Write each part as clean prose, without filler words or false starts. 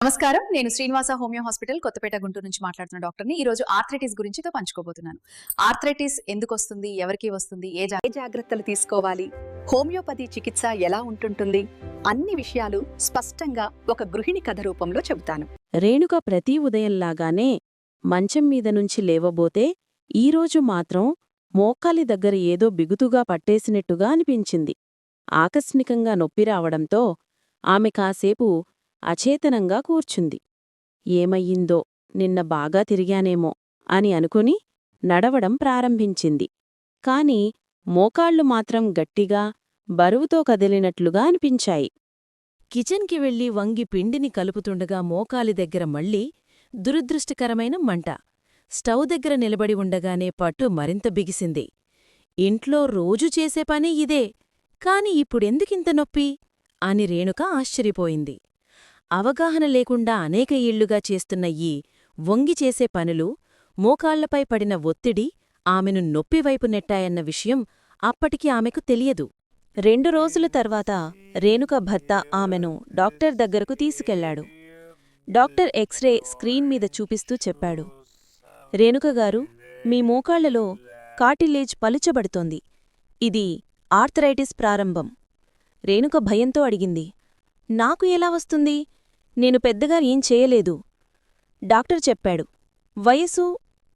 నమస్కారం. నేను Srinivasa homeo hospital Kothapeta Guntur నుంచి మాట్లాడుతున్న డాక్టర్ని. ఈ రోజు ఆర్థరైటిస్ గురించి పంచుకోబోతున్నాను. ఆర్థరైటిస్ ఎందుకు వస్తుంది, ఎవరికి వస్తుంది, ఏ జాగ్రత్తలు తీసుకోవాలి, హోమియోపతి చికిత్స ఎలా ఉంటుంటుంది, అన్ని విషయాలు స్పష్టంగా ఒక గృహిణి కథ రూపంలో చెబుతాను. రేణుక ప్రతి ఉదయంలాగానే మంచం మీద నుంచి లేవబోతే ఈరోజు మాత్రం మోకాలి దగ్గర ఏదో బిగుతుగా పట్టేసినట్టుగా అనిపించింది. ఆకస్మికంగా నొప్పి రావడంతో ఆమె కాసేపు అచేతనంగా కూర్చుంది. ఏమయ్యిందో, నిన్న బాగా తిరిగానేమో అని అనుకుని నడవడం ప్రారంభించింది. కాని మోకాళ్లు మాత్రం గట్టిగా, బరువుతో కదిలినట్లుగా అనిపించాయి. కిచెన్కి వెళ్లి వంగి పిండిని కలుపుతుండగా మోకాలి దగ్గర మళ్లీ దురదృష్టకరమైన మంట. స్టవ్ దగ్గర నిలబడి ఉండగానే పట్టు మరింత బిగిసింది. ఇంట్లో రోజూ చేసే పని ఇదే, కాని ఇప్పుడెందుకింత నొప్పి అని రేణుక ఆశ్చర్యపోయింది. అవగాహన లేకుండా అనేక ఏళ్లుగా చేస్తున్న ఈ వంగి చేసే పనులు, మోకాళ్లపై పడిన ఒత్తిడి ఆమెను నొప్పివైపు నెట్టాయన్న విషయం అప్పటికి ఆమెకు తెలియదు. 2 రోజుల తర్వాత రేణుక భర్త ఆమెను డాక్టర్ దగ్గరకు తీసుకెళ్లాడు. డాక్టర్ ఎక్స్రే స్క్రీన్ మీద చూపిస్తూ చెప్పాడు, రేణుకగారు, మీ మోకాళ్లలో కార్టిలేజ్ పలుచబడుతోంది. ఇది ఆర్థరైటిస్ ప్రారంభం. రేణుక భయంతో అడిగింది, నాకు ఎలా వస్తుంది? నేను పెద్దగా ఏం చేయలేదు. డాక్టర్ చెప్పాడు, వయసు,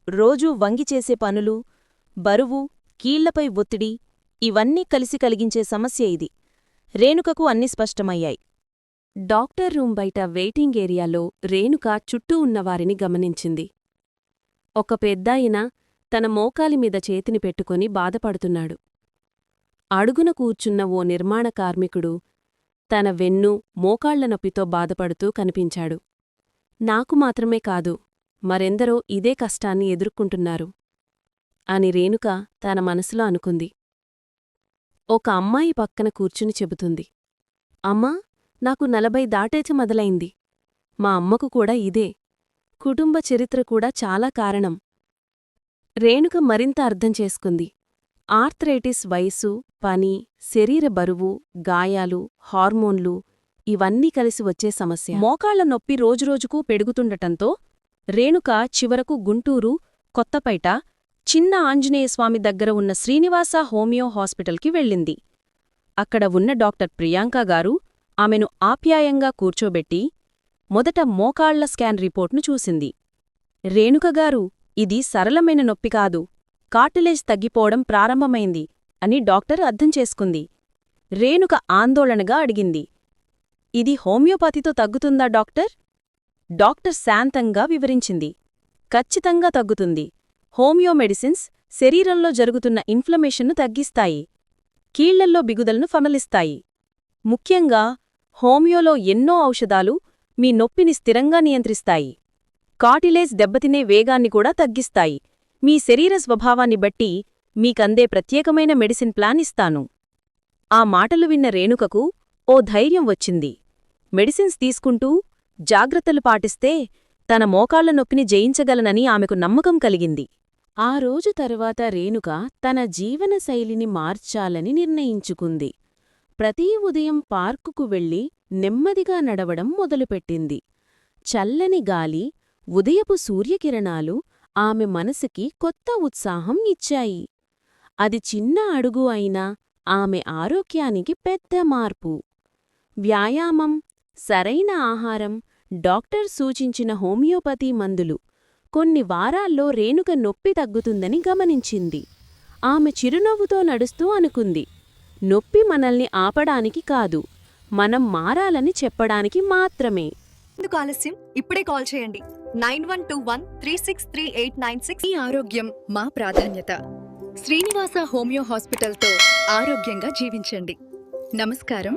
రోజూ వంగి చేసే పనులు, బరువు, కీళ్లపై ఒత్తిడి ఇవన్నీ కలిసి కలిగించే సమస్య ఇది. రేణుకకు అన్ని స్పష్టమయ్యాయి. డాక్టర్ రూం బయట వెయిటింగ్ ఏరియాలో రేణుక చుట్టూ ఉన్నవారిని గమనించింది. ఒక పెద్దాయన తన మోకాలి మీద చేతిని పెట్టుకొని బాధపడుతున్నాడు. అడుగున కూర్చున్న ఓ నిర్మాణ కార్మికుడు తన వెన్ను, మోకాళ్ల నొప్పితో బాధపడుతూ కనిపించాడు. నాకు మాత్రమే కాదు, మరెందరో ఇదే కష్టాన్ని ఎదుర్కొంటున్నారు అని రేణుక తన మనసులో అనుకుంది. ఒక అమ్మాయి పక్కన కూర్చుని చెబుతుంది, అమ్మా, నాకు 40 దాటేచి మొదలైంది. మా అమ్మకు కూడా ఇదే. కుటుంబ చరిత్ర కూడా చాలా కారణం. రేణుక మరింత అర్థం చేసుకుంది. ఆర్థరైటిస్ వయసు, పని, శరీర బరువు, గాయాలు, హార్మోన్లు ఇవన్నీ కలిసి వచ్చే సమస్య. మోకాళ్ల నొప్పి రోజురోజుకూ పెరుగుతుండటంతో రేణుక చివరకు గుంటూరు, కొత్తపేట, చిన్న ఆంజనేయస్వామి దగ్గర ఉన్న శ్రీనివాస హోమియో హాస్పిటల్కి వెళ్ళింది. అక్కడ ఉన్న డాక్టర్ ప్రియాంకగారు ఆమెను ఆప్యాయంగా కూర్చోబెట్టి మొదట మోకాళ్ల స్కాన్ రిపోర్ట్ను చూసింది. రేణుకగారు, ఇది సరళమైన నొప్పి కాదు, కార్టిలేజ్ తగ్గిపోవడం ప్రారంభమైంది అని డాక్టర్ అర్థం చేసుకుంది. రేణుక ఆందోళనగా అడిగింది, ఇది హోమియోపతితో తగ్గుతుందా డాక్టర్? డాక్టర్ శాంతంగా వివరించింది, ఖచ్చితంగా తగ్గుతుంది. హోమియో మెడిసిన్స్ శరీరంలో జరుగుతున్న ఇన్ఫ్లమేషన్ను తగ్గిస్తాయి, కీళ్లల్లో బిగుదలను ఫమలిస్తాయి. ముఖ్యంగా హోమియోలో ఎన్నో ఔషధాలు మీ నొప్పిని స్థిరంగా నియంత్రిస్తాయి, కార్టిలేజ్ దెబ్బతినే వేగాన్ని కూడా తగ్గిస్తాయి. మీ శరీర స్వభావాన్ని బట్టి మీకందే ప్రత్యేకమైన మెడిసిన్ ప్లాన్ ఇస్తాను. ఆ మాటలు విన్న రేణుకకు ఓ ధైర్యం వచ్చింది. మెడిసిన్స్ తీసుకుంటూ జాగ్రత్తలు పాటిస్తే తన మోకాళ్ల నొప్పిని జయించగలనని ఆమెకు నమ్మకం కలిగింది. ఆ రోజు తరువాత రేణుక తన జీవనశైలిని మార్చాలని నిర్ణయించుకుంది. ప్రతీ ఉదయం పార్కుకు వెళ్లి నెమ్మదిగా నడవడం మొదలుపెట్టింది. చల్లని గాలి, ఉదయపు సూర్యకిరణాలు ఆమె మనసుకి కొత్త ఉత్సాహం ఇచ్చాయి. అది చిన్న అడుగు అయినా ఆమె ఆరోగ్యానికి పెద్ద మార్పు. వ్యాయామం, సరైన ఆహారం, డాక్టర్ సూచించిన హోమియోపతి మందులు. కొన్ని వారాల్లో రేణుక నొప్పి తగ్గుతుందని గమనించింది. ఆమె చిరునవ్వుతో నడుస్తూ అనుకుంది, నొప్పి మనల్ని ఆపడానికి కాదు, మనం మారాలని చెప్పడానికి మాత్రమే. ఎందుకు ఆలస్యం? ఇప్పుడే కాల్ చేయండి. 9121363896. ఈ ఆరోగ్యం మా ప్రాధాన్యత. శ్రీనివాస హోమియో హాస్పిటల్తో ఆరోగ్యంగా జీవించండి. నమస్కారం.